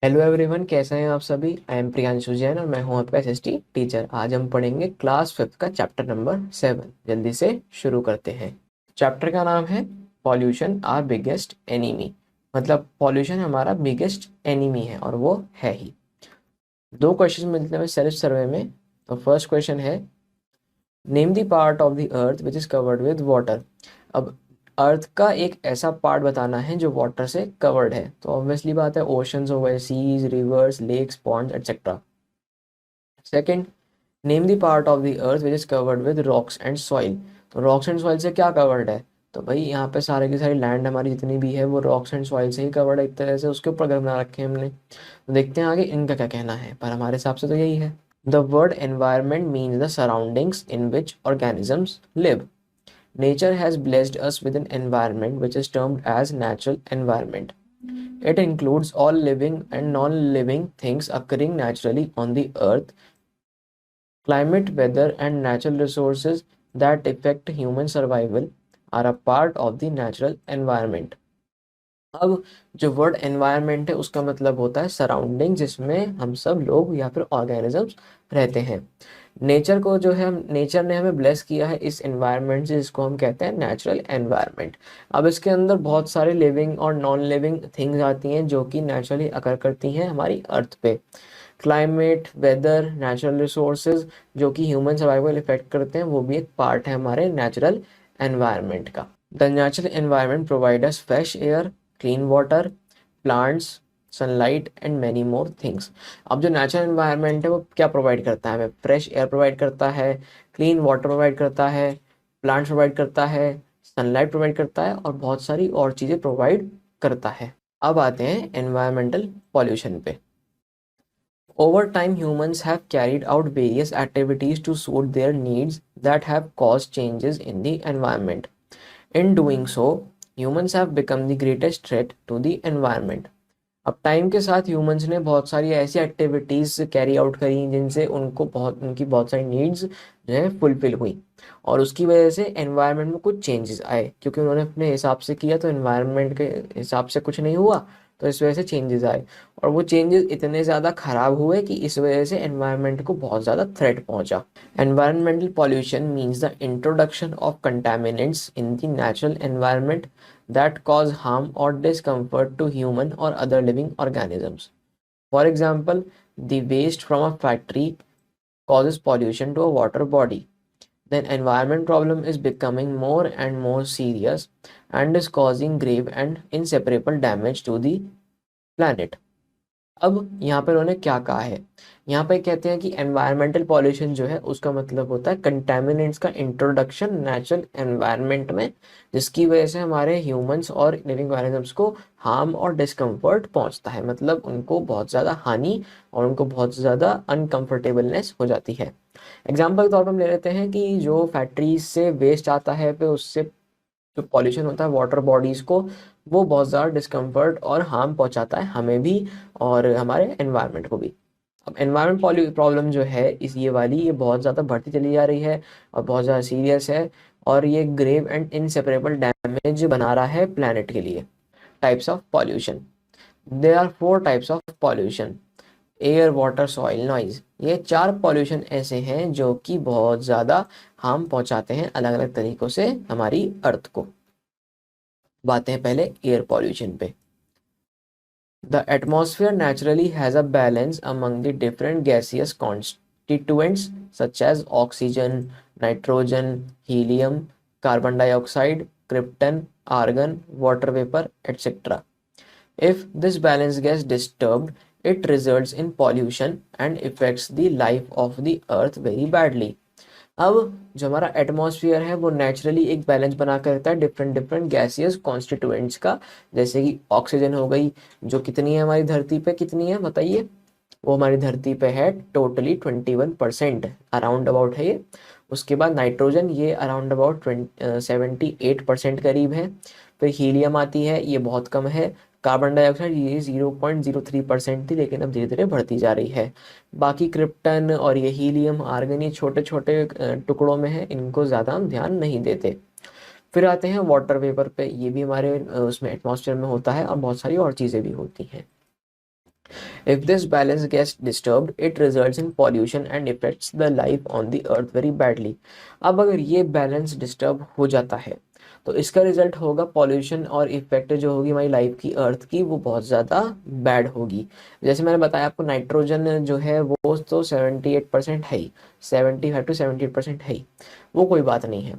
Hello everyone, कैसे हैं आप सभी। आई एम प्रियांशु जैन और मैं हूं आपका एसएसटी टीचर। आज हम पढ़ेंगे क्लास 5 का चैप्टर नंबर 7। जल्दी से शुरू करते हैं। चैप्टर का नाम है पॉल्यूशन आर बिगेस्ट एनिमी। मतलब पॉल्यूशन हमारा बिगेस्ट एनिमी है और वो है ही। दो क्वेश्चन मिलते हैं सेल्फ सर्वे में। तो फर्स्ट क्वेश्चन है, name the part of the earth which is covered with water. अब अर्थ का एक ऐसा पार्ट बताना है जो वाटर से कवर्ड है। तो ऑब्वियसली बात है, ओशंस हो गए, seas, rivers, lakes, ponds etcetera. Second, name the part of the earth which is covered with rocks and soil. तो रॉक्स एंड सॉइल से क्या कवर्ड है? तो भाई यहाँ पे सारे की सारी लैंड हमारी जितनी भी है वो रॉक्स एंड सॉइल से ही कवर्ड है। एक तरह से उसके ऊपर घर बना रखे हैं हमने। तो देखते हैं आगे इनका क्या कहना है, पर हमारे हिसाब से तो यही है। The word environment means the surroundings in which organisms live. Nature has blessed us with an environment which is termed as natural environment. It includes all living and non-living things occurring naturally on the earth. Climate, weather, and natural resources that affect human survival are a part of the natural environment. अब जो word environment है उसका मतलब होता है surrounding, जिसमें हम सब लोग या फिर ऑर्गेनिजम्स रहते हैं। नेचर को जो है, नेचर ने हमें ब्लेस किया है इस एनवायरनमेंट से, जिसको हम कहते हैं नेचुरल एनवायरनमेंट। अब इसके अंदर बहुत सारे लिविंग और नॉन लिविंग थिंग्स आती हैं जो कि नेचुरली अकर करती हैं हमारी अर्थ पे। क्लाइमेट, वेदर, नेचुरल रिसोर्सेज जो कि ह्यूमन सर्वाइवल इफेक्ट करते हैं, वो भी एक पार्ट है हमारे नेचुरल एनवायरनमेंट का। The natural environment provide us fresh air, clean water, plants, sunlight and many more things. अब जो नेचुरल एनवायरनमेंट है वो क्या प्रोवाइड करता है हमें? फ्रेश एयर प्रोवाइड करता है, क्लीन वाटर प्रोवाइड करता है, प्लांट्स प्रोवाइड करता है, सनलाइट प्रोवाइड करता है और बहुत सारी और चीज़ें प्रोवाइड करता है। अब आते हैं एनवायरमेंटल पॉल्यूशन पे। Over time, humans have carried out various activities to suit their needs that have caused changes in the environment. In doing so, humans have become the greatest threat to the environment. अब time के साथ humans ने बहुत सारी ऐसी activities carry out करी जिनसे उनकी बहुत सारी नीड्स जो है फुलफिल हुई, और उसकी वजह से एनवायरनमेंट में कुछ चेंजेस आए। क्योंकि उन्होंने अपने हिसाब से किया तो एनवायरनमेंट के हिसाब से कुछ नहीं हुआ, तो इस वजह से चेंजेस आए। और वो चेंजेस इतने ज़्यादा ख़राब हुए कि इस वजह से एनवायरनमेंट को बहुत ज़्यादा थ्रेट पहुंचा। Environmental pollution means the introduction of contaminants in the natural environment that cause harm or discomfort to human or other living organisms. For example, the waste from a factory causes pollution to a water body. Then environment problem is becoming more and more serious and is causing grave and inseparable damage to the planet. अब यहाँ पर उन्होंने क्या कहा है? यहाँ पे कहते हैं कि एनवायरमेंटल पॉल्यूशन जो है उसका मतलब होता है कंटेमिनेंट्स का इंट्रोडक्शन नेचुरल एनवायरनमेंट में, जिसकी वजह से हमारे ह्यूमंस और लिविंग ऑर्गेनिजम्स को हार्म और डिस्कम्फर्ट पहुंचता है। मतलब उनको बहुत ज़्यादा हानि और उनको बहुत ज़्यादा अनकंफर्टेबलनेस हो जाती है। एग्जाम्पल के तौर पर हम ले लेते हैं कि जो फैक्ट्रीज से वेस्ट आता है पे उससे जो पॉल्यूशन होता है वाटर बॉडीज़ को, वो बहुत ज़्यादा डिस्कम्फर्ट और हार्म पहुंचाता है हमें भी और हमारे एनवायरनमेंट को भी। अब एनवायरनमेंट प्रॉब्लम जो है इस ये वाली, ये बहुत ज़्यादा बढ़ती चली जा रही है और बहुत ज़्यादा सीरियस है, और ये ग्रेव एंड इनसेपरेबल डैमेज बना रहा है प्लानट के लिए। Types of pollution, there are 4 types of pollution. Air, water, soil, noise. ये 4 पॉल्यूशन ऐसे हैं जो कि बहुत ज़्यादा हार्म पहुंचाते हैं अलग अलग तरीक़ों से हमारी अर्थ को। बातें हैं पहले एयर पॉल्यूशन पे। The atmosphere naturally has a balance among the different gaseous constituents such as oxygen, nitrogen, helium, carbon dioxide, krypton, argon, water vapor, etc. If this balance gets disturbed, it results in pollution and affects the life of the earth very badly. अब जो हमारा atmosphere है वो naturally एक balance बना कर रखता है डिफरेंट डिफरेंट गैसियस कॉन्स्टिट्यूएंट्स का। जैसे कि ऑक्सीजन हो गई, जो कितनी है हमारी धरती पे, कितनी है बताइए? वो हमारी धरती पे है टोटली 21% अराउंड अबाउट है ये। उसके बाद नाइट्रोजन, ये अराउंड अबाउट 78% करीब है। फिर हीलियम आती है, ये बहुत कम है। कार्बन डाइऑक्साइड ये 0.03% थी, लेकिन अब धीरे धीरे बढ़ती जा रही है। बाकी क्रिप्टन और ये हीलियम, आर्गन, ये छोटे छोटे टुकड़ों में है, इनको ज़्यादा हम ध्यान नहीं देते। फिर आते हैं वाटर वेपर पे, ये भी हमारे उसमें एटमॉस्फेयर में होता है और बहुत सारी और चीज़ें भी होती हैं। If this balance gets disturbed, it results in pollution and affects the life on the earth very badly. अब अगर ये बैलेंस डिस्टर्ब हो जाता है तो इसका रिजल्ट होगा पॉल्यूशन और इफेक्ट जो होगी हमारी लाइफ की अर्थ की वो बहुत ज़्यादा बैड होगी। जैसे मैंने बताया आपको नाइट्रोजन जो है वो तो 78% है ही, 75 to 78% है ही, वो कोई बात नहीं है।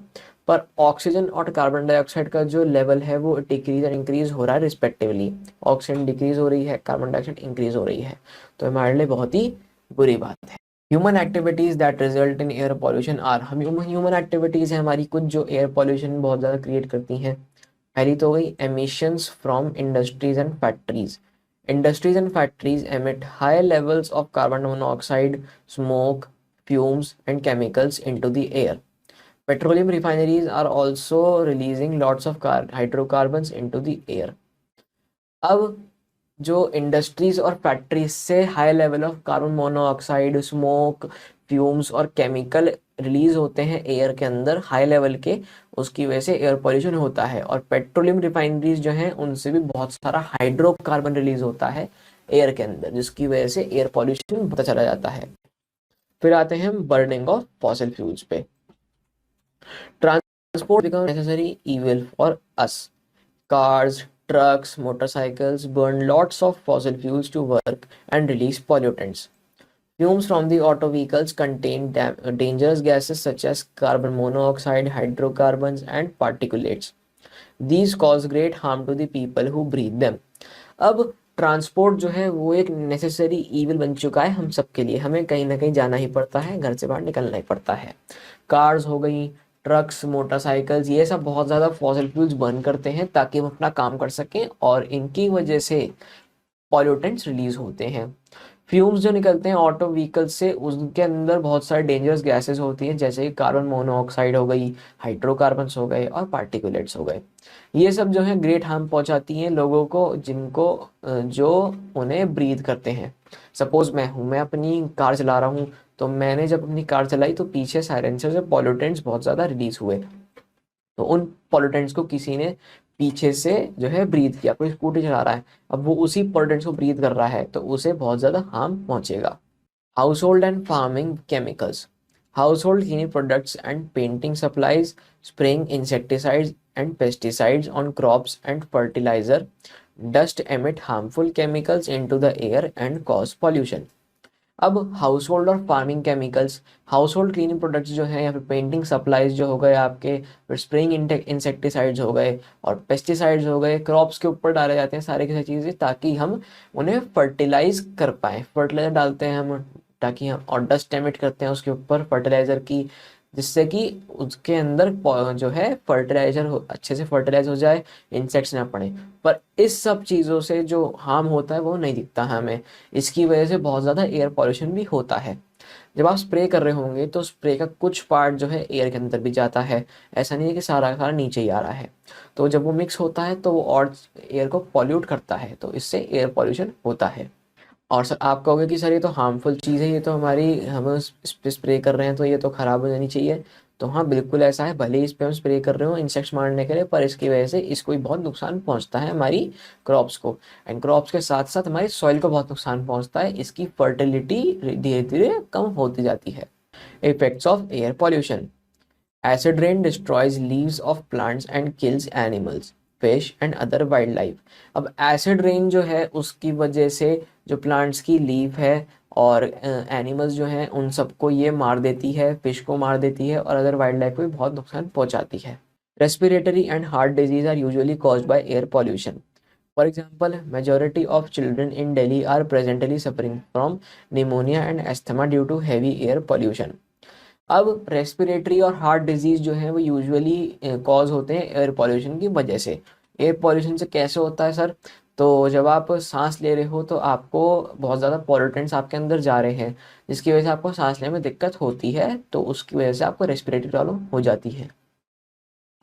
पर ऑक्सीजन और कार्बन डाइऑक्साइड का जो लेवल है वो डिक्रीज एंड इंक्रीज हो रहा है रिस्पेक्टिवली। ऑक्सीजन डिक्रीज हो रही है, कार्बन डाइऑक्साइड इंक्रीज हो रही है, तो हमारे लिए बहुत ही बुरी बात है। Human activities that result in air pollution are, हम ह्यूमन एक्टिविटीज है हमारी कुछ जो एयर पॉल्यूशन बहुत ज़्यादा क्रिएट करती हैं। पहली तो हो गई emissions from industries and factories. Industries and factories emit high levels of carbon monoxide, smoke, fumes and chemicals into the air. Petroleum refineries are also releasing lots of hydrocarbons into the air. अब जो industries और factories से high level of carbon monoxide, smoke, fumes और chemical release होते हैं air के अंदर high level के, उसकी वजह से एयर पोल्यूशन होता है। और पेट्रोलियम रिफाइनरीज जो हैं उनसे भी बहुत सारा हाइड्रोकार्बन रिलीज होता है एयर के अंदर, जिसकी वजह से एयर पोल्यूशन बढ़ता चला जाता है। फिर आते हैं हम बर्निंग ऑफ फॉसिल फ्यूल्स पे। Transport become necessary evil for us. Cars, trucks, motorcycles burn lots of fossil fuels to work and release pollutants. Fumes from the auto vehicles contain dangerous gases such as carbon monoxide, hydrocarbons, and particulates. These cause great harm to the people who breathe them. अब transport जो है वो एक necessary evil बन चुका है हम सबके लिए, हमें कहीं ना कहीं जाना ही पड़ता है, घर से बाहर निकलना ही पड़ता है। कार्स हो गई, ट्रक्स, मोटरसाइकिल्स, ये सब बहुत ज़्यादा फॉसिल फ्यूल्स बर्न करते हैं ताकि हम अपना काम कर सकें, और इनकी वजह से पॉल्यूटेंट्स रिलीज होते हैं। फ्यूम्स जो निकलते हैं ऑटो व्हीकल्स से, उनके अंदर बहुत सारे डेंजरस गैसेस होती हैं, जैसे कि कार्बन मोनोऑक्साइड हो गई, हाइड्रोकार्बन्स हो गए और पार्टिकुलेट्स हो गए। ये सब जो है ग्रेट हार्म पहुंचाती हैं लोगों को, जिनको जो उन्हें ब्रीथ करते हैं। सपोज मैं अपनी कार चला रहा हूँ, तो मैंने जब अपनी कार चलाई तो पीछे साइलेंसर से पॉल्यूटेंट्स बहुत ज़्यादा रिलीज हुए, तो उन पॉल्यूटेंट्स को किसी ने पीछे से जो है ब्रीथ किया। कोई स्कूटी चला रहा है, अब वो उसी पॉल्यूटेंट्स को ब्रीथ कर रहा है, तो उसे बहुत ज़्यादा हार्म पहुंचेगा। Household and farming chemicals. Household cleaning products and painting supplies, spraying insecticides and pesticides on crops and fertilizer dust emit harmful chemicals into the air and cause pollution. अब हाउस होल्ड और farming chemicals, house hold cleaning products जो है या फिर painting supplies जो हो गए आपके, फिर स्प्रेइंग इंसेक्टिसाइड्स हो गए और पेस्टिसाइड्स हो गए, क्रॉप्स के ऊपर डाले जाते हैं सारे की सारी चीज़ें ताकि हम उन्हें फर्टिलाइज कर पाएँ। फर्टिलाइजर डालते हैं हम ताकि हम, और डस्ट एमिट करते हैं उसके ऊपर फर्टिलाइज़र की, जिससे कि उसके अंदर जो है फर्टिलाइजर अच्छे से फर्टिलाइज हो जाए, इंसेक्ट्स ना पड़े। पर इस सब चीज़ों से जो हार्म होता है वो नहीं दिखता है हमें। इसकी वजह से बहुत ज़्यादा एयर पॉल्यूशन भी होता है। जब आप स्प्रे कर रहे होंगे तो स्प्रे का कुछ पार्ट जो है एयर के अंदर भी जाता है, ऐसा नहीं है कि सारा का सारा नीचे ही आ रहा है। तो जब वो मिक्स होता है तो वो और एयर को पॉल्यूट करता है, तो इससे एयर पॉल्यूशन होता है। और सर आप कहोगे कि सर ये तो हार्मफुल चीज़ है, ये तो हमारी, हम इस पे स्प्रे कर रहे हैं तो ये तो ख़राब हो जानी चाहिए। तो हाँ बिल्कुल ऐसा है, भले ही इस पे हम स्प्रे कर रहे हो इंसेक्ट्स मारने के लिए, पर इसकी वजह से इसको भी बहुत नुकसान पहुंचता है हमारी क्रॉप्स को, एंड क्रॉप्स के साथ साथ हमारी सॉइल को बहुत नुकसान पहुंचता है। इसकी फर्टिलिटी धीरे धीरे कम होती जाती है। Effects of air pollution. Acid rain destroys leaves of plants and kills animals, fish and other wildlife. अब एसिड रेन जो है उसकी वजह से जो प्लांट्स की लीफ है और एनिमल्स जो हैं उन सबको ये मार देती है, फिश को मार देती है और अदर वाइल्ड लाइफ को भी बहुत नुकसान पहुंचाती है। Respiratory and heart disease are usually caused by air pollution. For example, majority of children in Delhi are presently suffering from pneumonia and asthma due to heavy air pollution. अब respiratory और heart disease जो है वो usually cause होते हैं air pollution की वजह से। एयर पॉल्यूशन से कैसे होता है सर? तो जब आप सांस ले रहे हो तो आपको बहुत ज़्यादा पॉल्यूटेंट्स आपके अंदर जा रहे हैं, जिसकी वजह से आपको सांस लेने में दिक्कत होती है, तो उसकी वजह से आपको रेस्पिरेटरी प्रॉब्लम हो जाती है।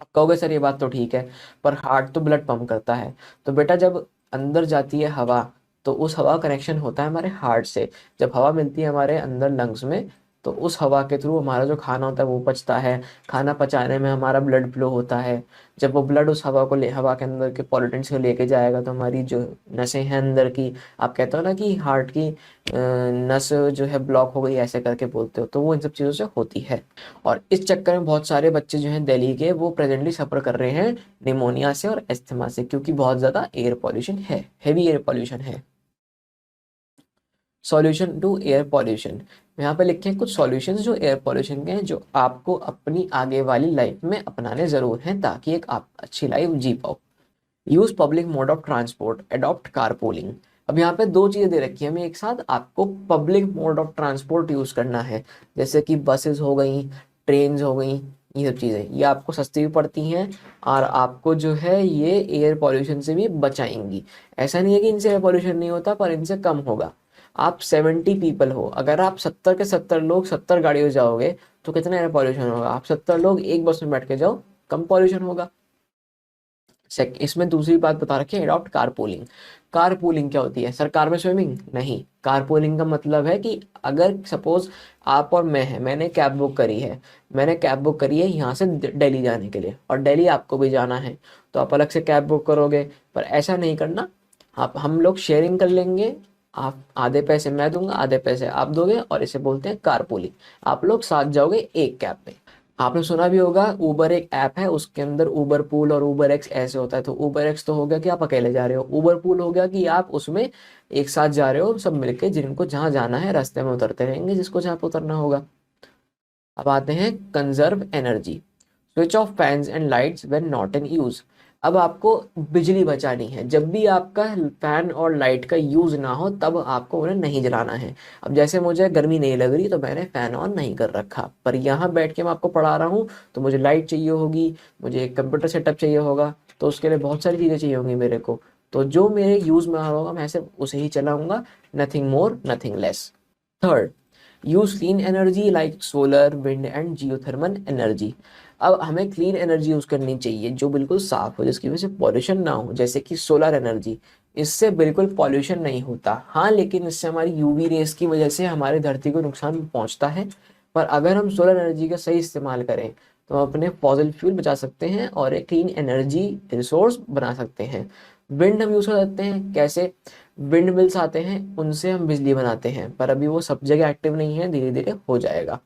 आप कहोगे सर ये बात तो ठीक है, पर हार्ट तो ब्लड पंप करता है। तो बेटा जब अंदर जाती है हवा, तो उस हवा कनेक्शन होता है हमारे हार्ट से। जब हवा मिलती है हमारे अंदर लंग्स में, तो उस हवा के थ्रू हमारा जो खाना होता है वो पचता है। खाना पचाने में हमारा ब्लड फ्लो होता है। जब वो ब्लड उस हवा के अंदर के पॉल्यूटेंट्स को लेके जाएगा तो हमारी जो नसें हैं अंदर की, आप कहते हो ना कि हार्ट की नस जो है ब्लॉक हो गई, ऐसे करके बोलते हो, तो वो इन सब चीज़ों से होती है। और इस चक्कर में बहुत सारे बच्चे जो हैं दिल्ली के, वो प्रेजेंटली सफ़र कर रहे हैं निमोनिया से और एस्थमा से, क्योंकि बहुत ज़्यादा एयर पॉल्यूशन है, हेवी एयर पॉल्यूशन है। सॉल्यूशन टू एयर पॉल्यूशन, यहाँ पे लिखे हैं कुछ सॉल्यूशंस जो एयर पॉल्यूशन के हैं, जो आपको अपनी आगे वाली लाइफ में अपनाने ज़रूर हैं ताकि एक आप अच्छी लाइफ जी पाओ। Use public mode of transport, adopt carpooling. अब यहाँ पे दो चीज़ें दे रखी है हमें एक साथ, आपको public mode of transport use करना है, जैसे कि बसेस हो गई, ट्रेन हो गई, ये सब चीज़ें, ये आपको सस्ती भी पड़ती हैं और आपको जो है ये एयर पॉल्यूशन से भी बचाएंगी। ऐसा नहीं है कि इनसे एयर पॉल्यूशन नहीं होता, पर इनसे कम होगा। आप 70 पीपल हो, अगर आप 70 के 70 लोग 70 गाड़ियों जाओगे तो कितना एयर पॉल्यूशन होगा। आप 70 लोग एक बस में बैठ के जाओ, कम पॉल्यूशन होगा। इसमें दूसरी बात बता रखी है, अडॉप्ट कारपूलिंग। कारपूलिंग क्या होती है सर, कार में स्विमिंग नहीं। कारपूलिंग का मतलब है कि अगर सपोज आप और मैं हैं, मैंने कैब बुक करी है, यहाँ से दिल्ली जाने के लिए, और दिल्ली आपको भी जाना है, तो आप अलग से कैब बुक करोगे। पर ऐसा नहीं करना, आप हम लोग शेयरिंग कर लेंगे। आप आधे पैसे मैं दूंगा, आधे पैसे आप दोगे, और इसे बोलते हैं कारपूलिंग। आप लोग साथ जाओगे एक कैब में। आपने सुना भी होगा, ऊबर एक ऐप है, उसके अंदर ऊबर पूल और ऊबर एक्स ऐसे होता है। तो ऊबर एक्स तो हो गया कि आप अकेले जा रहे हो, ऊबर पूल हो गया कि आप उसमें एक साथ जा रहे हो, सब मिलके, जिनको जहाँ जाना है रास्ते में उतरते रहेंगे, जिसको जहाँ पे उतरना होगा। अब आते हैं conserve energy. Switch off fans and lights when not in use. अब आपको बिजली बचानी है, जब भी आपका फैन और लाइट का यूज ना हो तब आपको उन्हें नहीं जलाना है। अब जैसे मुझे गर्मी नहीं लग रही तो मैंने फैन ऑन नहीं कर रखा, पर यहाँ बैठ के मैं आपको पढ़ा रहा हूँ तो मुझे लाइट चाहिए होगी, मुझे एक कंप्यूटर सेटअप चाहिए होगा, तो उसके लिए बहुत सारी चीज़ें चाहिए होंगी मेरे को। तो जो मेरे यूज में होगा मैं सिर्फ उसे ही चलाऊंगा, nothing more nothing less. Third, use clean energy like solar, wind and geothermal energy. अब हमें क्लीन एनर्जी यूज करनी चाहिए जो बिल्कुल साफ हो, जिसकी वजह से पॉल्यूशन ना हो, जैसे कि सोलर एनर्जी। इससे बिल्कुल पॉल्यूशन नहीं होता, हाँ, लेकिन इससे हमारी यूवी रेस की वजह से हमारे धरती को नुकसान पहुंचता है। पर अगर हम सोलर एनर्जी का सही इस्तेमाल करें तो हम अपने फॉसिल फ्यूल बचा सकते हैं और एक क्लीन एनर्जी रिसोर्स बना सकते हैं। विंड हम यूज कर सकते हैं, कैसे? विंड मिल्स आते हैं, उनसे हम बिजली बनाते हैं, पर अभी वो सब जगह एक्टिव नहीं है, धीरे धीरे हो जाएगा।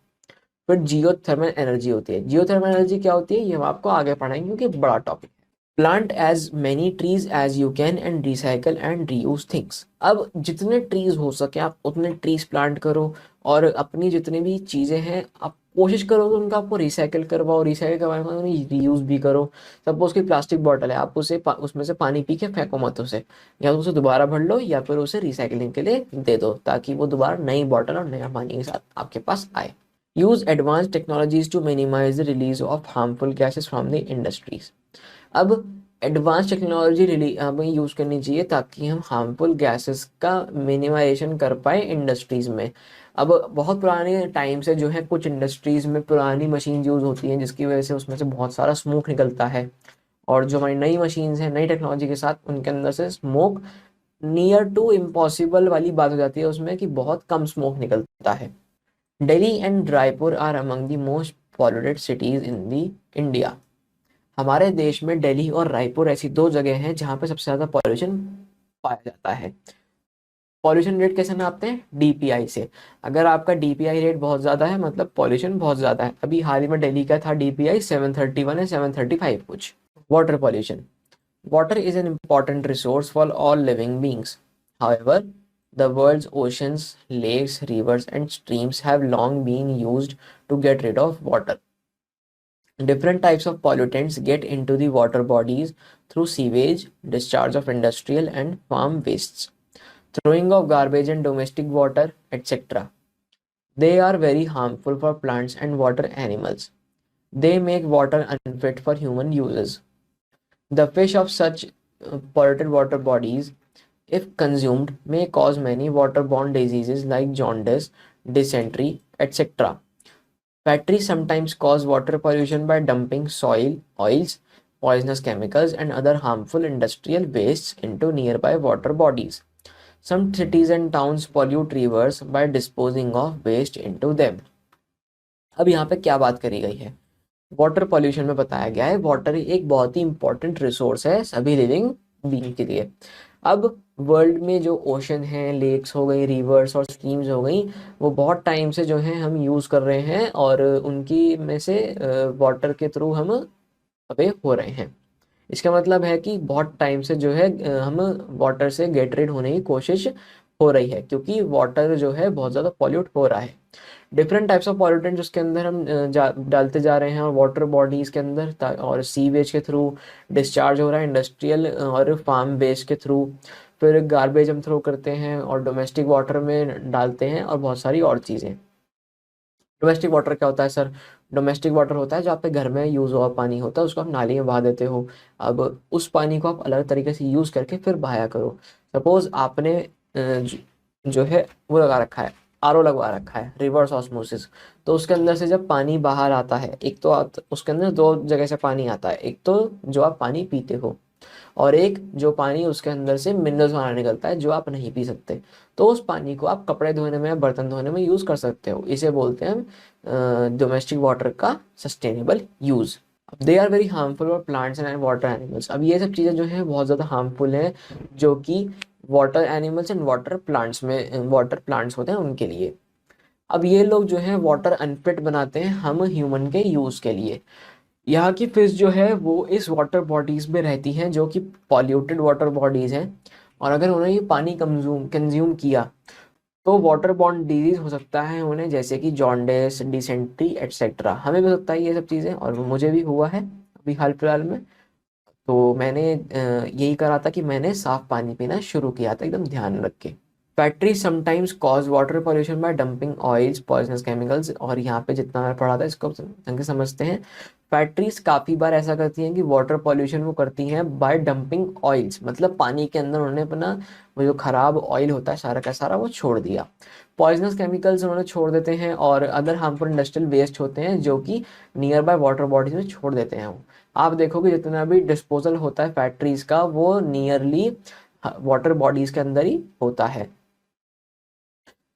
फिर जियोथर्मल एनर्जी होती है। जियोथर्मल एनर्जी क्या होती है ये हम आपको आगे पढ़ाएंगे क्योंकि बड़ा टॉपिक है। Plant as many trees as you can and recycle and reuse things. अब जितने ट्रीज हो सके आप उतने ट्रीज प्लांट करो, और अपनी जितनी भी चीज़ें हैं आप कोशिश करो कि उनका आपको रिसाइकिल करवाओ, रिसाइकिल करवाने के बाद उन्हें रीयूज भी करो। सपोज की प्लास्टिक बॉटल है, आप उसे उसमें से पानी पी के फेंको मत उसे, या तो उसे दोबारा भर लो या फिर उसे रिसाइकलिंग के लिए दे दो, ताकि वो दोबारा नई बॉटल और नया पानी के साथ आपके पास आए। Use advance technologies to minimize the release of harmful gases from the industries. अब एडवांस टेक्नोलॉजी हमें यूज़ करनी चाहिए ताकि हम हार्मफुल गैसेस का मिनिमाइजेशन कर पाए इंडस्ट्रीज़ में। अब बहुत पुराने टाइम से जो है कुछ इंडस्ट्रीज़ में पुरानी मशीन यूज़ होती हैं, जिसकी वजह से उसमें से बहुत सारा स्मोक निकलता है। और जो हमारी नई मशीन्स हैं नई टेक्नोलॉजी के साथ, उनके अंदर से स्मोक नियर टू इम्पॉसिबल वाली बात हो जाती है उसमें, कि बहुत कम स्मोक निकलता है। Delhi and Raipur are among the most polluted cities in the India. हमारे देश में दिल्ली और रायपुर ऐसी दो जगह हैं जहाँ पे सबसे ज़्यादा पॉल्यूशन पाया जाता है। पॉल्यूशन रेट कैसे नापते हैं? डीपीआई से। अगर आपका डीपीआई रेट बहुत ज़्यादा है मतलब पॉल्यूशन बहुत ज़्यादा है। अभी हाल ही में दिल्ली का था डीपीआई 731 है, 735 कुछ। Water pollution. Water is an important resource for all living beings. However, the world's oceans, lakes, rivers, and streams have long been used to get rid of water. Different types of pollutants get into the water bodies through sewage, discharge of industrial and farm wastes, throwing of garbage and domestic water, etc. They are very harmful for plants and water animals. They make water unfit for human uses. The fish of such polluted water bodies, if consumed, may cause many waterborne diseases like jaundice, dysentery, etc. Factories sometimes cause water pollution by dumping soil, oils, poisonous chemicals, and other harmful industrial wastes into nearby water bodies. Some cities and towns pollute rivers by disposing of waste into them. अब यहाँ पे क्या बात करी गई है, water pollution में बताया गया है वाटर एक बहुत ही इंपॉर्टेंट रिसोर्स है सभी लिविंग बीइंग के लिए। अब वर्ल्ड में जो ओशन है, लेक्स हो गई, रिवर्स और स्ट्रीम्स हो गई, वो बहुत टाइम से जो है हम यूज़ कर रहे हैं और उनकी में से वाटर के थ्रू हम अवे हो रहे हैं। इसका मतलब है कि बहुत टाइम से जो है हम वाटर से गेट रीड होने की कोशिश हो रही है, क्योंकि वाटर जो है बहुत ज़्यादा पॉल्यूट हो रहा है। डिफरेंट टाइप्स ऑफ पॉल्यूटेंट जिसके अंदर हम डालते जा रहे हैं और वाटर बॉडीज़ के अंदर और सीवेज के थ्रू डिस्चार्ज हो रहा है, इंडस्ट्रियल और फार्म वेस्ट के थ्रू, फिर गार्बेज हम थ्रो करते हैं और डोमेस्टिक वाटर में डालते हैं और बहुत सारी और चीज़ें। डोमेस्टिक वाटर क्या होता है सर? डोमेस्टिक वाटर होता है जो आपके घर में यूज़ हुआ पानी होता है, उसको आप नाली में बहा देते हो। अब उस पानी को आप अलग तरीके से यूज़ करके फिर बहाया करो। सपोज आपने जो है वो लगा रखा है, आरओ लगवा रखा है, रिवर्स ऑस्मोसिस। तो उसके अंदर से जब पानी बाहर आता है, एक तो उसके अंदर दो जगह से पानी आता है, एक तो जो आप पानी पीते हो और एक जो पानी उसके अंदर से मिनरल्स बाहर निकलता है जो आप नहीं पी सकते। तो उस पानी को आप कपड़े धोने में, बर्तन धोने में यूज़ कर सकते हो। इसे बोलते हैं डोमेस्टिक वाटर का sustainable use. They are very harmful for plants and water animals. अब ये सब चीज़ें जो है बहुत ज़्यादा हार्मफुल हैं, जो कि water animals and water plants होते हैं उनके लिए। अब ये लोग जो है वाटर अनफिट बनाते हैं हम ह्यूमन के यूज़ के लिए। यहाँ की फिश जो है वो इस वाटर बॉडीज में रहती हैं जो कि पॉल्यूटेड वाटर बॉडीज हैं, और अगर उन्हें ये पानी कंज्यूम किया तो वाटर बॉर्न डिजीज हो सकता है उन्हें, जैसे कि जॉन्डिस, डिसेंट्री एटसेट्रा। हमें भी हो सकता है ये सब चीज़ें, और मुझे भी हुआ है अभी हाल फिलहाल में। तो मैंने यही करा था कि मैंने साफ पानी पीना शुरू किया था एकदम ध्यान रख के। Factory sometimes cause water pollution by dumping oils, poisonous chemicals. और यहाँ पे जितना मैं पढ़ा था इसको ढंग से समझते हैं। फैक्ट्रीज काफ़ी बार ऐसा करती हैं कि वाटर पॉल्यूशन वो करती हैं बाय डंपिंग ऑयल्स, मतलब पानी के अंदर उन्होंने अपना वो जो खराब ऑयल होता है सारा का सारा वो छोड़ दिया। पॉइजनस केमिकल्स उन्होंने छोड़ देते हैं, और अदर हार्मफुल इंडस्ट्रियल वेस्ट होते हैं जो कि नियर बाय वाटर बॉडीज में छोड़ देते हैं। आप देखोगे जितना भी डिस्पोजल होता है फैक्ट्रीज का वो नियरली वाटर बॉडीज के अंदर ही होता है।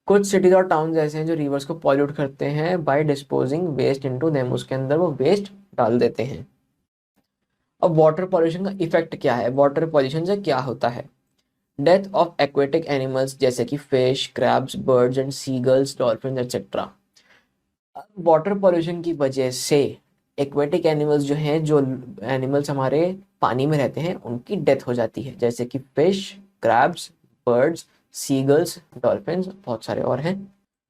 कुछ सिटीज और टाउन ऐसे हैं जो रिवर्स को पॉल्यूट करते हैं by disposing waste into them, उसके अंदर वो वेस्ट डाल देते हैं। अब वाटर पॉल्यूशन का इफेक्ट क्या है? वाटर पॉल्यूशन से क्या होता है? डेथ ऑफ एक्वेटिक एनिमल्स जैसे कि fish, crabs, birds and seagulls, dolphin etcetera. Water pollution की वजह से एक्वेटिक एनिमल्स जो हैं, जो एनिमल्स हमारे पानी में रहते हैं, उनकी डेथ हो जाती है, जैसे कि fish, crabs, birds, seagulls, dolphins, बहुत सारे और हैं।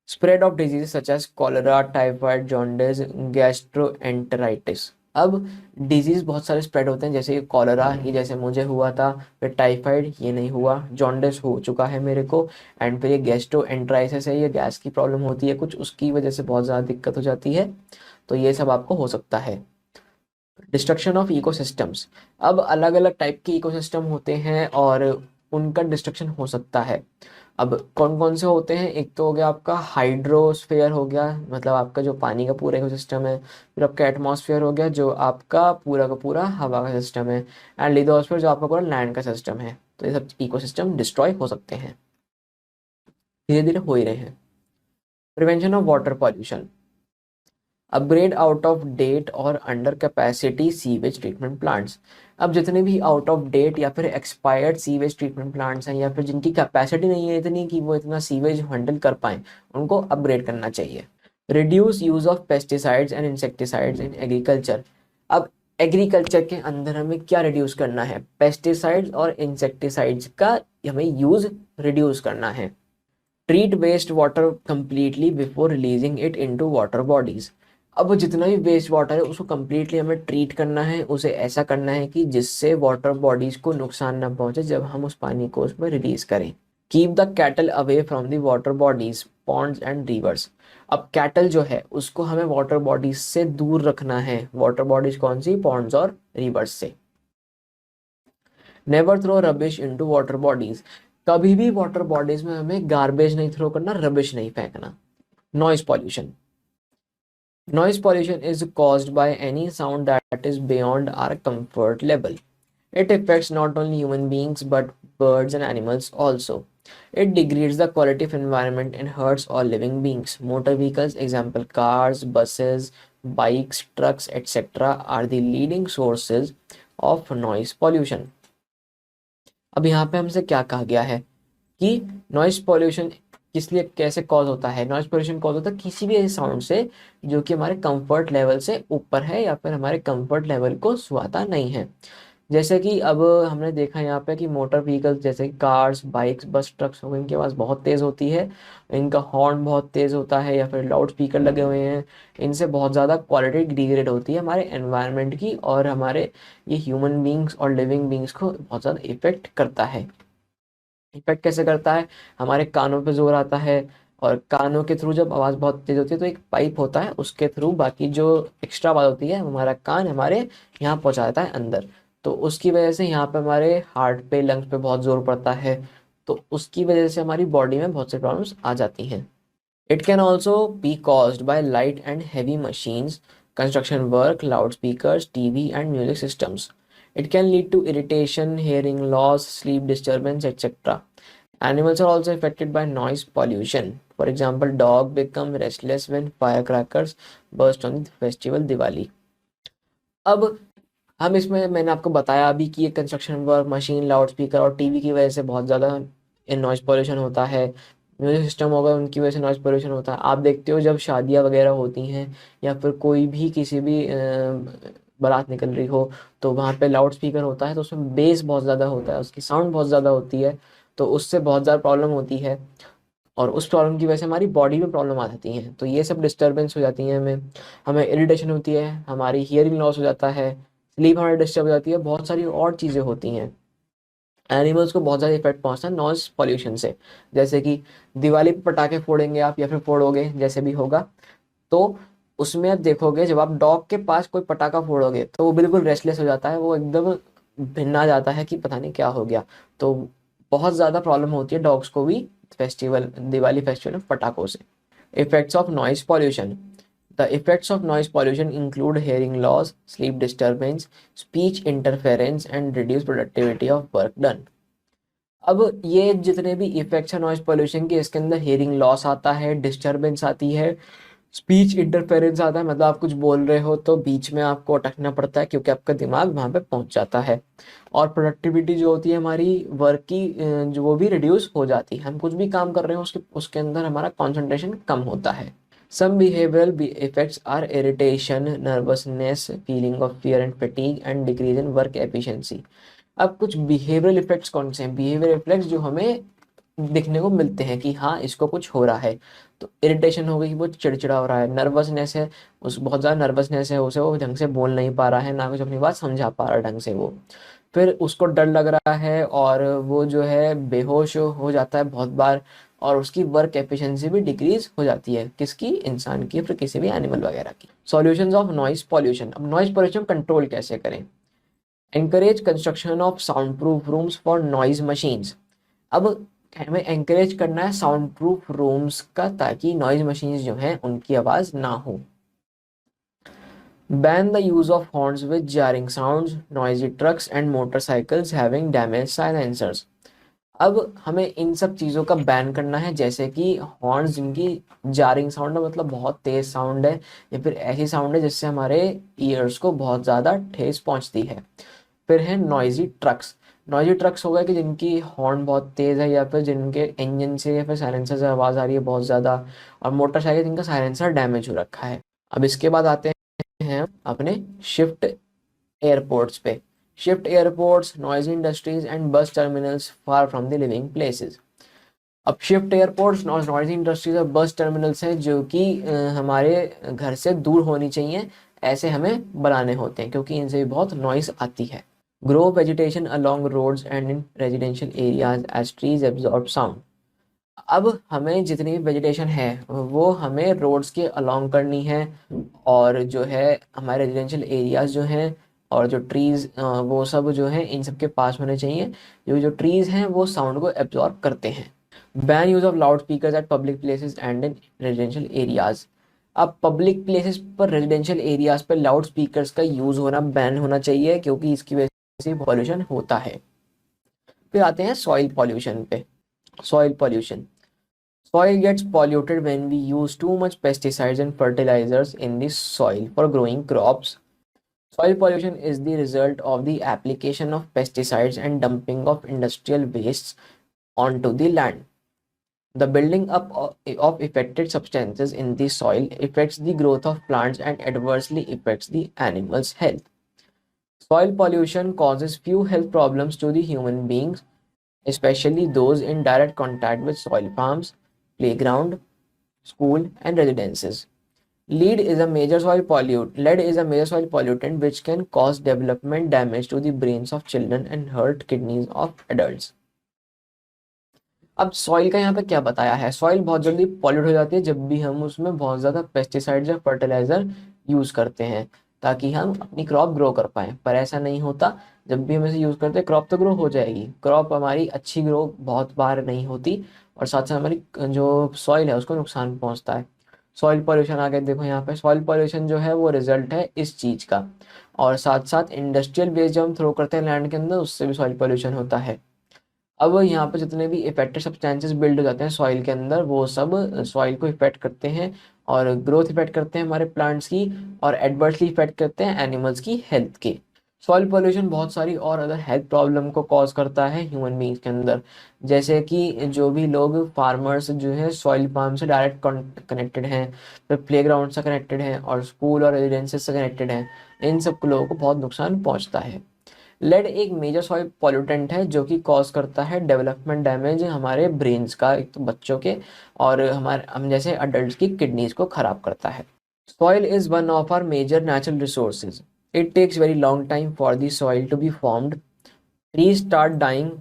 Spread of disease such as cholera, typhoid, jaundice, gastroenteritis. अब डिजीज बहुत सारे स्प्रेड होते हैं, जैसे कि कॉलरा, ये जैसे मुझे हुआ था, फिर टाइफाइड, ये नहीं हुआ, जॉन्डिस हो चुका है मेरे को, एंड फिर ये गैस्ट्रोएंटेराइटिस है, ये गैस की प्रॉब्लम होती है कुछ, उसकी वजह से बहुत ज़्यादा दिक्कत हो जाती है। तो ये सब आपको हो सकता है। Destruction of ecosystems. अब अलग अलग टाइप के इकोसिस्टम होते हैं और उनका डिस्ट्रक्शन हो सकता है। अब कौन कौन से होते हैं? एक तो हो गया आपका हाइड्रोस्फीयर हो गया, मतलब आपका जो पानी का पूरा इकोसिस्टम है। फिर आपका एटमॉस्फेयर हो गया जो आपका पूरा का पूरा हवा का सिस्टम है। एंड लिथोस्फीयर जो आपका पूरा लैंड का सिस्टम है। तो ये सब इकोसिस्टम डिस्ट्रॉय हो सकते हैं, धीरे धीरे हो ही रहे हैं। Prevention of water pollution. Upgrade out of date और under capacity sewage treatment plants. अब जितने भी आउट ऑफ डेट या फिर एक्सपायर्ड सीवेज ट्रीटमेंट प्लांट्स हैं, या फिर जिनकी कैपेसिटी नहीं है इतनी कि वो इतना सीवेज हैंडल कर पाएं, उनको अपग्रेड करना चाहिए। Reduce use of pesticides and insecticides in agriculture. अब एग्रीकल्चर के अंदर हमें क्या रिड्यूस करना है? पेस्टिसाइड्स और इंसेक्टिसाइड्स का हमें यूज रिड्यूस करना है। Treat waste water completely before releasing it into water bodies. अब वो जितना भी वेस्ट वाटर है उसको कंप्लीटली हमें ट्रीट करना है, उसे ऐसा करना है कि जिससे वाटर बॉडीज को नुकसान ना पहुंचे जब हम उस पानी को उसमें रिलीज करें। Keep the cattle away from the water bodies, Pond's and reverse. अब कैटल जो है उसको हमें वाटर बॉडीज से दूर रखना है। वाटर बॉडीज कौन सी? पॉन्ड्स और रिवर्स से। Never throw rubbish into water bodies. कभी भी वाटर बॉडीज में हमें गार्बेज नहीं थ्रो करना, रबिश नहीं फेंकना। Noise pollution. Noise pollution is caused by any sound that is beyond our comfort level. It affects not only human beings but birds and animals also. It degrades the quality of environment and hurts all living beings. Motor vehicles, example cars, buses, bikes, trucks, etc., are the leading sources of noise pollution. अब यहाँ पे हमसे क्या कहा गया है कि noise pollution किस लिए कैसे कॉज होता है। नॉइस पॉल्यूशन कॉज होता है किसी भी ऐसे साउंड से जो कि हमारे कंफर्ट लेवल से ऊपर है या फिर हमारे कंफर्ट लेवल को सुहाता नहीं है। जैसे कि अब हमने देखा यहाँ पे कि मोटर व्हीकल्स जैसे कि कार्स, बाइक्स, बस, ट्रक्स हो गए, इनकी आवाज़ बहुत तेज़ होती है, इनका हॉर्न बहुत तेज़ होता है या फिर लाउड स्पीकर लगे हुए हैं। इनसे बहुत ज़्यादा क्वालिटी डिग्रेड होती है हमारे एनवायरनमेंट की, और हमारे ये ह्यूमन बींग्स और लिविंग बींग्स को बहुत ज़्यादा इफेक्ट करता है। इफेक्ट कैसे करता है, हमारे कानों पे जोर आता है, और कानों के थ्रू जब आवाज़ बहुत तेज होती है तो एक पाइप होता है, उसके थ्रू बाकी जो एक्स्ट्रा आवाज़ होती है हमारा कान हमारे यहाँ पहुँचा देता है अंदर। तो उसकी वजह से यहाँ पे हमारे हार्ट पे, लंग्स पे बहुत जोर पड़ता है, तो उसकी वजह से हमारी बॉडी में बहुत से प्रॉब्लम्स आ जाती हैं। It can also be caused by light and heavy machines, construction work, loud speakers, TV and music systems. It can lead to irritation, hearing loss, sleep disturbance, etc. Animals are also affected by noise pollution. For example, dog become restless when firecrackers burst on the festival Diwali. अब हम इसमें मैंने आपको बताया अभी कि ये construction work, machine, loud speaker और टीवी की वजह से बहुत ज़्यादा नॉइज़ पोल्यूशन होता है। म्यूजिक सिस्टम होगा, उनकी वजह से नॉइज़ पोल्यूशन होता है। आप देखते हो जब शादियाँ वगैरह होती हैं या फिर कोई भी किसी भी बारात निकल रही हो, तो वहाँ पे लाउड स्पीकर होता है, तो उसमें बेस बहुत ज़्यादा होता है, उसकी साउंड बहुत ज़्यादा होती है, तो उससे बहुत ज़्यादा प्रॉब्लम होती है, और उस प्रॉब्लम की वजह से हमारी बॉडी में प्रॉब्लम आ जाती हैं। तो ये सब डिस्टर्बेंस हो जाती हैं, हमें हमें इरिटेशन होती है, हमारी हियरिंग लॉस हो जाता है, स्लीप हमारी डिस्टर्ब हो जाती है, बहुत सारी और चीज़ें होती हैं। एनिमल्स को बहुत ज़्यादा इफेक्ट पहुंचता है नॉइज पॉल्यूशन से। जैसे कि दिवाली पे पटाखे फोड़ेंगे आप या फिर फोड़ोगे, जैसे भी होगा, तो उसमें आप देखोगे जब आप डॉग के पास कोई पटाखा फोड़ोगे तो वो बिल्कुल रेस्टलेस हो जाता है, वो एकदम भिन्ना जाता है कि पता नहीं क्या हो गया। तो बहुत ज़्यादा प्रॉब्लम होती है डॉग्स को भी फेस्टिवल, दिवाली फेस्टिवल में पटाखों से। Effects of noise pollution. The effects of noise pollution include hearing loss, sleep disturbance, speech interference, and reduced productivity of work done. अब ये जितने भी इफेक्ट्स हैं नॉइज पोल्यूशन के, इसके अंदर हेयरिंग लॉस आता है, डिस्टरबेंस आती है, स्पीच इंटरफेरेंस आता है, मतलब आप कुछ बोल रहे हो तो बीच में आपको अटकना पड़ता है क्योंकि आपका दिमाग वहाँ पे पहुँच जाता है, और प्रोडक्टिविटी जो होती है हमारी वर्क की, जो वो भी रिड्यूस हो जाती है। हम कुछ भी काम कर रहे हो उसके उसके अंदर हमारा कॉन्सेंट्रेशन कम होता है। Some behavioral effects are irritation, nervousness, feeling of fear and fatigue, and decrease in work efficiency. अब कुछ बिहेवियरल इफेक्ट्स कौन से हैं? बिहेवियरल इफेक्ट्स जो हमें दिखने को मिलते हैं कि हाँ इसको कुछ हो रहा है। तो इरिटेशन हो गई, वो चिड़चिड़ा हो रहा है, नर्वसनेस है, उस बहुत ज़्यादा नर्वसनेस है, उसे वो ढंग से बोल नहीं पा रहा है, ना कुछ अपनी बात समझा पा रहा है ढंग से वो। फिर उसको डर लग रहा है और वो जो है बेहोश हो जाता है बहुत बार, और उसकी वर्क एफिशिएंसी भी डिक्रीज हो जाती है, किसकी? इंसान की, फिर किसी भी एनिमल वगैरह की। Solutions of noise pollution. अब नॉइस पॉल्यूशन कंट्रोल कैसे करें? Encourage construction of sound proof rooms for noise machines. अब हमें एनकरेज करना है साउंड प्रूफ रूम्स का, ताकि नॉइज मशीन्स जो हैं उनकी आवाज़ ना हो। Ban the use of horns with jarring sounds, noisy trucks and motorcycles having damage silencers. अब हमें इन सब चीज़ों का बैन करना है, जैसे कि हॉर्न्स जिनकी जारिंग साउंड है, मतलब बहुत तेज साउंड है, या फिर ऐसी साउंड है जिससे हमारे ईयर्स को बहुत ज़्यादा ठेस पहुंचती है। फिर है नॉइजी ट्रक्स. नॉइजी ट्रक्स हो गया कि जिनकी हॉर्न बहुत तेज़ है, या फिर जिनके इंजन से या फिर साइलेंसर से आवाज़ आ रही है बहुत ज़्यादा, और मोटरसाइकिल जिनका साइलेंसर डैमेज हो रखा है। अब इसके बाद आते हैं अपने शिफ्ट एयरपोर्ट्स पे. Shift airports, noisy industries and bus terminals far from the living places. अब शिफ्ट एयरपोर्ट्स, नॉइजी इंडस्ट्रीज और बस टर्मिनल्स हैं जो कि हमारे घर से दूर होनी चाहिए, ऐसे हमें बनाने होते हैं क्योंकि इनसे भी बहुत नॉइस आती है. Grow vegetation along roads and in residential areas as trees absorb sound. अब हमें जितनी भी वेजिटेशन है वो हमें रोड्स के अलॉन्ग करनी है, और जो है हमारे रेजिडेंशियल एरियाज जो हैं और जो ट्रीज वो सब जो हैं इन सब के पास होने चाहिए, जो जो ट्रीज हैं वो साउंड को एब्जॉर्ब करते हैं. Ban use of loud speakers eight public places and in residential areas. अब पब्लिक प्लेसेस पर, रेजिडेंशियल एरियाज पर लाउड स्पीकर्स का यूज होना बैन होना चाहिए क्योंकि इसकी वजह से पॉल्यूशन होता है. फिर आते हैं सॉइल पॉल्यूशन पे. Soil pollution. Soil gets polluted when we use too much pesticides and fertilizers in the soil for growing crops. Soil pollution is the result of the application of pesticides and dumping of industrial wastes onto the land. The building up of affected substances in the soil affects the growth of plants and adversely affects the animals' health. Soil pollution causes few health problems to the human beings, especially those in direct contact with soil farms, playground, school, and residences. Lead is a major soil pollutant which can cause development damage to the brains of children and hurt kidneys of adults. अब soil का यहाँ पे क्या बताया है, soil बहुत जल्दी pollute हो जाती है जब भी हम उसमें बहुत ज़्यादा पेस्टिसाइड्स या फर्टिलाइज़र यूज़ करते हैं ताकि हम अपनी क्रॉप ग्रो कर पाएँ, पर ऐसा नहीं होता। जब भी हम इसे यूज़ करते हैं क्रॉप तो ग्रो हो जाएगी, क्रॉप हमारी अच्छी ग्रो बहुत बार नहीं होती और साथ साथ हमारी जो सॉइल है उसको नुकसान पहुँचता है। सॉइल पॉल्यूशन आ गया, देखो यहाँ पे सॉइल पॉल्यूशन जो है वो रिजल्ट है इस चीज़ का, और साथ साथ इंडस्ट्रियल वेस्ट जब हम थ्रो करते हैं लैंड के अंदर उससे भी सॉइल पॉल्यूशन होता है। अब यहाँ पे जितने भी इफेक्टिव सब्सटेंसेस बिल्ड हो जाते हैं सॉइल के अंदर वो सब सॉइल को इफेक्ट करते हैं और ग्रोथ इफेक्ट करते हैं हमारे प्लांट्स की, और एडवर्सली इफेक्ट करते हैं एनिमल्स की हेल्थ के। सॉइल पोल्यूशन बहुत सारी और अदर हेल्थ प्रॉब्लम को कॉज करता है ह्यूमन बींग्स के अंदर, जैसे कि जो भी लोग फार्मर्स जो है सॉइल फार्म से डायरेक्ट कनेक्टेड हैं, फिर प्ले ग्राउंड से कनेक्टेड हैं और स्कूल और रेजिडेंसेस से कनेक्टेड हैं, इन सब लोगों को बहुत नुकसान पहुंचता है। लेड एक मेजर सॉइल पॉल्यूटेंट है जो कि कॉज करता है डेवलपमेंट डैमेज हमारे ब्रेन्स का, एक तो बच्चों के और हमारे हम जैसे अडल्ट की किडनीज को खराब करता है। Soil is one of our major natural resources. It takes very long time for the soil to be formed. Trees start dying,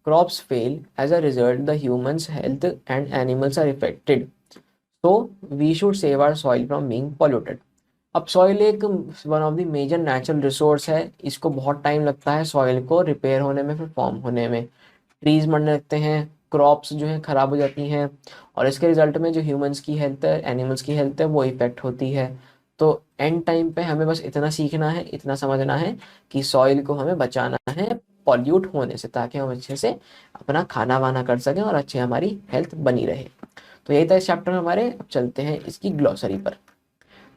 crops fail, as a result the humans health and animals are affected. So we should save our soil from being polluted. अब soil एक one of the major natural resource है, इसको बहुत time लगता है soil को repair होने में, फिर फॉर्म होने में। ट्रीज मरने लगते हैं, क्रॉप्स जो है ख़राब हो जाती हैं और इसके रिजल्ट में जो ह्यूमंस की हेल्थ है, एनिमल्स की हेल्थ है वो इफेक्ट होती है। तो एंड टाइम पे हमें बस इतना सीखना है, इतना समझना है कि सॉइल को हमें बचाना है पॉल्यूट होने से, ताकि हम अच्छे से अपना खाना वाना कर सकें और अच्छे हमारी हेल्थ बनी रहे। तो यही था इस चैप्टर में हमारे। अब चलते हैं इसकी ग्लॉसरी पर।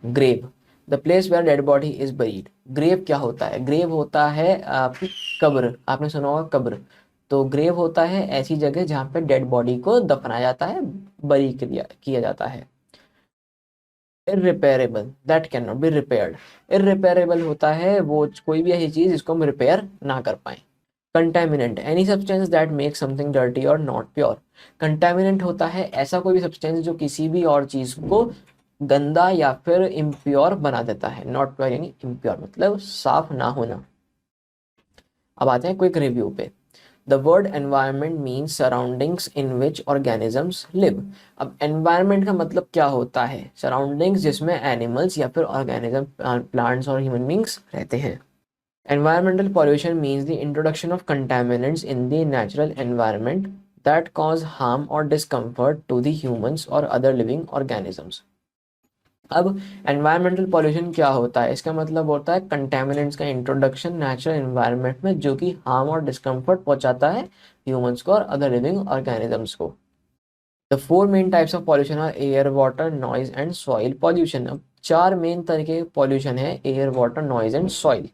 Grave, the place where dead body is buried. Grave क्या होता है? ग्रेव होता है आपकी कब्र, आपने सुना होगा कब्र। तो ग्रेव होता है ऐसी जगह जहाँ पे डेड बॉडी को दफनाया जाता है, बरी किया जाता है। Irreparable, that can not be repaired. Irreparable होता है वो कोई भी ऐसी चीज जिसको हम रिपेयर ना कर पाए। Contaminant, any substance that make something dirty और नॉट प्योर। कंटेमिनेंट होता है ऐसा कोई भी सब्सटेंस जो किसी भी और चीज को गंदा या फिर इम्प्योर बना देता है। नॉट प्योर यानी इम्प्योर मतलब साफ ना होना। अब आते हैं क्विक रिव्यू पे। The word environment means surroundings in which organisms live. अब एनवायरनमेंट का मतलब क्या होता है? सराउंडिंग्स जिसमें एनिमल्स या फिर ऑर्गेनिज्म, प्लांट्स और ह्यूमन बींग्स रहते हैं। Environmental pollution means the introduction of contaminants in the natural environment that cause harm or discomfort to the humans or other living organisms. अब एनवायरमेंटल पॉल्यूशन क्या होता है? इसका मतलब होता है कंटेमिनेंट्स का इंट्रोडक्शन नेचुरल एनवायरनमेंट में जो कि हार्म और डिस्कम्फर्ट पहुंचाता है ह्यूमंस को और अदर लिविंग ऑर्गेनिजम्स को। The four main types of pollution are air, water, noise and soil pollution. अब चार मेन तरीके के पॉल्यूशन है, air, water, noise and soil.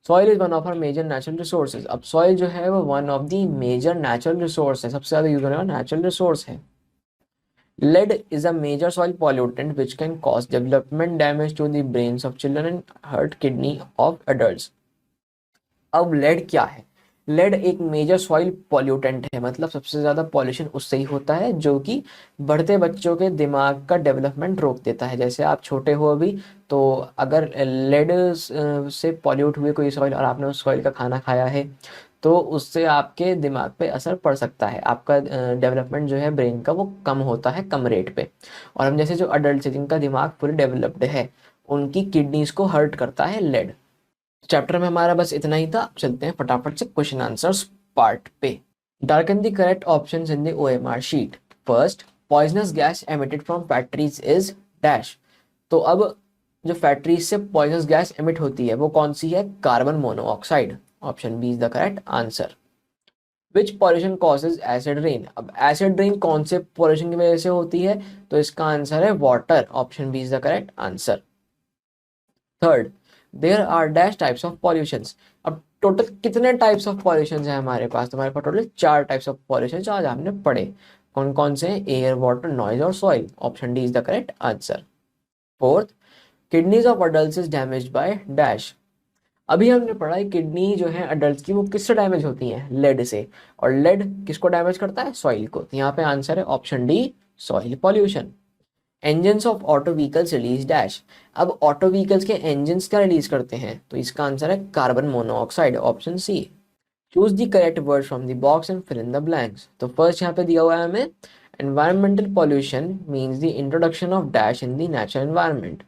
Soil is one of our major natural resources. अब soil जो है वो one of the major natural resource है, सबसे ज्यादा यूज होने वाला नेचुरल रिसोर्स है। Lead is a major soil pollutant which can cause development damage to the brains of children and hurt kidney of adults. अब लेड क्या है? Lead एक मेजर सॉइल पॉल्यूटेंट है, मतलब सबसे ज़्यादा पॉल्यूशन उससे ही होता है जो कि बढ़ते बच्चों के दिमाग का डेवलपमेंट रोक देता है। जैसे आप छोटे हो अभी, तो अगर लेड से पॉल्यूट हुए कोई सॉइल और आपने उस सॉइल का खाना खाया है तो उससे आपके दिमाग पे असर पड़ सकता है, आपका डेवलपमेंट जो है ब्रेन का वो कम होता है कम रेट पे। और हम जैसे जो अडल्ट है जिनका दिमाग पूरे डेवलप्ड है उनकी किडनीज को हर्ट करता है लेड। चैप्टर में हमारा बस इतना ही था। चलते हैं फटाफट से क्वेश्चन आंसर्स पार्ट पे। Darken the correct options in the OMR sheet. First, poisonous gas emitted from factories is dash. तो अब जो फैक्ट्रीज से पॉइजनस गैस एमिट होती है वो कौन सी है? Carbon monoxide. Option B is the correct answer. Which pollution causes acid rain. अब एसिड रेन कौन से पॉल्यूशन की वजह से होती है, तो इसका आंसर है water, option B is the correct answer. Third, there are dash types of pollutions. अब टोटल कितने टाइप्स ऑफ पॉल्यूशंस हैं हमारे पास, तो हमारे पास टोटल 4 टाइप्स ऑफ पॉल्यूशन आज हमने पढ़े। कौन कौन से हैं, एयर, वाटर, नॉइज और soil, option D is the correct answer. Fourth, kidneys of adult is damage by dash. अभी हमने पढ़ा है किडनी जो है अडल्ट की वो किससे डैमेज होती है, लेड से, और लेड किसको डैमेज करता है, सॉइल को। तो यहाँ पे आंसर है option D, soil pollution. Engines of auto vehicles release dash. अब ऑटो व्हीकल्स के इंजन्स क्या रिलीज करते हैं, तो इसका आंसर है carbon monoxide, option C. Choose the correct word from the box and fill in the blanks. तो first यहाँ पे दिया हुआ है हमें, environmental pollution means the introduction of dash in the natural environment.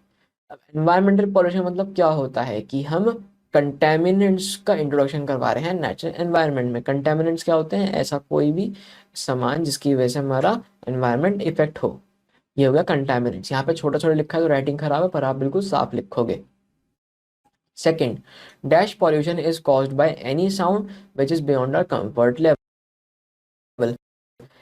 अब एनवायरमेंटल पॉल्यूशन मतलब क्या होता है कि हम कंटेमिनेंट्स का इंट्रोडक्शन करवा रहे हैं नेचुरल एनवायरनमेंट में। कंटेमिनेंट्स क्या होते हैं, ऐसा कोई भी सामान जिसकी वजह से हमारा एनवायरनमेंट इफेक्ट हो, ये हो गया कंटेमिनेंट्स। यहाँ पे छोटा छोटा लिखा है तो राइटिंग खराब है, पर आप बिल्कुल साफ लिखोगे। Second, dash pollution is caused by any sound which is beyond our comfort level,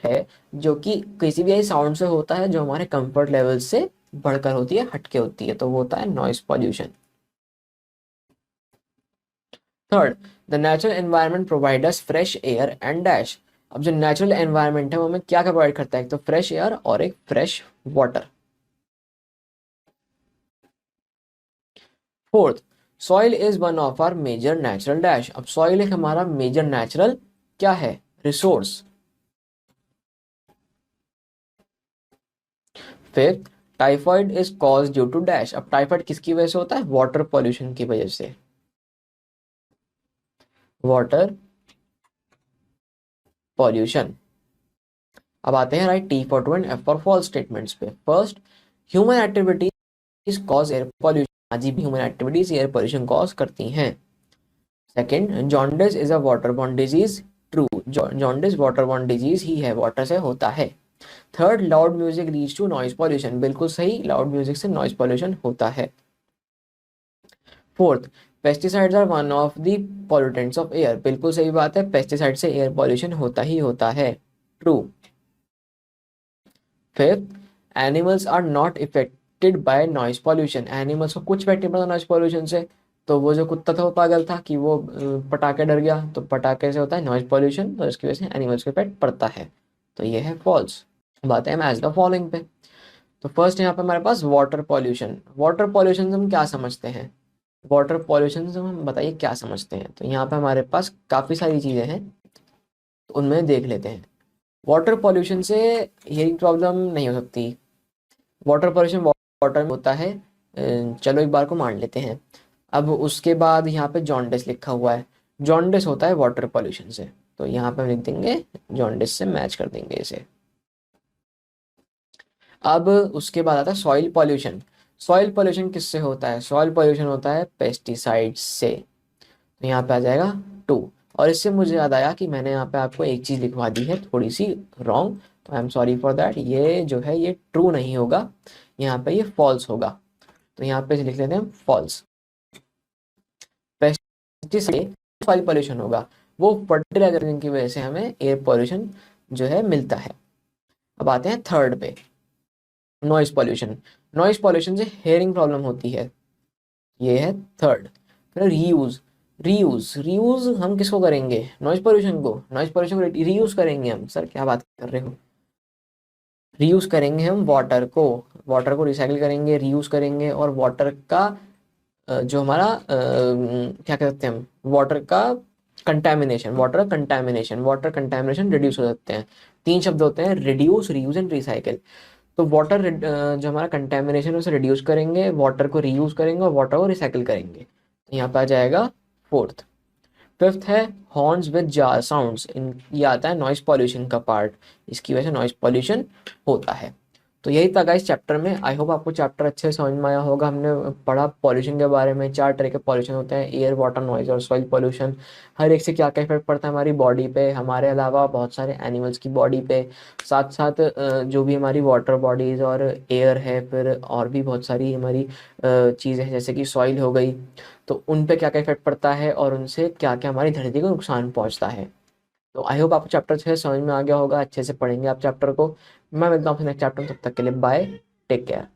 है जो कि किसी भी साउंड से होता है जो हमारे कंफर्ट लेवल से बढ़कर होती है, हटके होती है, तो वो होता है noise pollution. Third, the natural environment provide us fresh air and dash. अब जो नेचुरल एनवायरनमेंट है वो हमें क्या क्या प्रोवाइड करता है, एक तो फ्रेश एयर और एक fresh water. Fourth, soil is one of our major natural dash. अब सॉइल एक हमारा मेजर नेचुरल क्या है, resource. Fifth, typhoid is cause due to dash. अब टाइफाइड किसकी वजह से होता है, वाटर पॉल्यूशन की वजह से, वाटर पॉल्यूशन। अब आते हैं write T for true and F for false statements पे। First, human activities cause air pollution. आज भी human activities air pollution cause करती हैं। Second, jaundice is a waterborne disease. True, jaundice waterborne disease ही है, वाटर से होता है। Third, loud music leads to noise pollution. बिल्कुल सही, लाउड म्यूजिक से नॉइज पॉल्यूशन होता है। Fourth, pesticides are one of the pollutants of air. बिल्कुल सही बात है, पेस्टिसाइड से एयर पॉल्यूशन होता ही होता है, true. Fifth, animals are not affected by noise pollution. Animals को कुछ इफेक्ट नहीं पड़ता नॉइज पॉल्यूशन से। तो वो जो कुत्ता था वो पागल था कि वो पटाखे डर गया, तो पटाखे से होता है नॉइज पॉल्यूशन, तो इसकी वजह से एनिमल्स को इफेक्ट पड़ता है, तो ये है फॉल्स। बात है मैच द फॉलोइंग पे। तो फर्स्ट यहाँ पे हमारे पास वाटर पॉल्यूशन। वाटर पॉल्यूशन से हम क्या समझते हैं, वाटर पॉल्यूशन से हम बताइए क्या समझते हैं। तो यहाँ पे हमारे पास काफ़ी सारी चीज़ें हैं, तो उनमें देख लेते हैं। वाटर पॉल्यूशन से हेयरिंग प्रॉब्लम नहीं हो सकती। वाटर पॉल्यूशन वाटर में होता है, चलो एक बार को मान लेते हैं। अब उसके बाद यहाँ पे जॉन्डिस लिखा हुआ है, जॉन्डिस होता है वाटर पॉल्यूशन से, तो यहाँ पे हम लिख देंगे जॉन्डिस से मैच कर देंगे इसे। अब उसके बाद आता है सॉइल पॉल्यूशन। सॉइल पॉल्यूशन किससे होता है, सॉइल पॉल्यूशन होता है पेस्टिसाइड से, तो यहाँ पे आ जाएगा टू। और इससे मुझे याद आया कि मैंने यहाँ पे आपको एक चीज़ लिखवा दी है थोड़ी सी रॉन्ग, तो I am sorry for that. ये जो है ये ट्रू नहीं होगा, यहाँ पे ये फॉल्स होगा, तो यहाँ पे लिख लेते हैं फॉल्स। पेस्टिसाइड सॉइल पॉल्यूशन होगा, वो फर्टिलाइजर की वजह से हमें एयर पॉल्यूशन जो है मिलता है। अब आते हैं थर्ड पे, नॉइज पॉल्यूशन। नॉइज पॉल्यूशन से हेयरिंग प्रॉब्लम होती है, ये है थर्ड। फिर रीयूज, रीयूज रीयूज हम किसको करेंगे, नॉइज पॉल्यूशन को, नॉइज पॉल्यूशन को रीयूज करेंगे हम। सर क्या बात कर रहे हो, रीयूज करेंगे हम वाटर को, वाटर को रिसाइकिल करेंगे, रीयूज करेंगे, और वाटर का जो हमारा क्या कहते हैं हम, वाटर का कंटेमिनेशन, वाटर कंटेमिनेशन रिड्यूस हो सकते हैं। 3 शब्द होते हैं, रिड्यूस, रीयूज एंड रिसाइकिल। तो वाटर जो हमारा कंटेमिनेशन है उसे रिड्यूस करेंगे, वाटर को रीयूज करेंगे और वाटर को रिसाइकिल करेंगे, तो यहाँ पे आ जाएगा फोर्थ। फिफ्थ है हॉर्न्स विद जार साउंड्स। इन ये आता है नॉइस पॉल्यूशन का पार्ट, इसकी वजह से नॉइस पॉल्यूशन होता है। तो यही था गाइस चैप्टर में। आई होप आपको चैप्टर अच्छे से समझ में आया होगा। हमने पढ़ा पॉल्यूशन के बारे में, 4 तरह के पॉल्यूशन होते हैं, एयर, वाटर, नॉइज और सॉइल पॉल्यूशन। हर एक से क्या क्या इफेक्ट पड़ता है हमारी बॉडी पे, हमारे अलावा बहुत सारे एनिमल्स की बॉडी पे, साथ साथ जो भी हमारी वाटर बॉडीज और एयर है, फिर और भी बहुत सारी हमारी चीज़ें हैं जैसे कि सॉइल हो गई, तो उन पे क्या क्या इफेक्ट पड़ता है और उनसे क्या क्या हमारी धरती को नुकसान पहुंचता है। तो आई होप आपको चैप्टर 6 समझ में आ गया होगा, अच्छे से पढ़ेंगे आप चैप्टर को। मैं मिलता हूँ आपसे नेक्स्ट चैप्टर में, तब तक के लिए बाय, टेक केयर।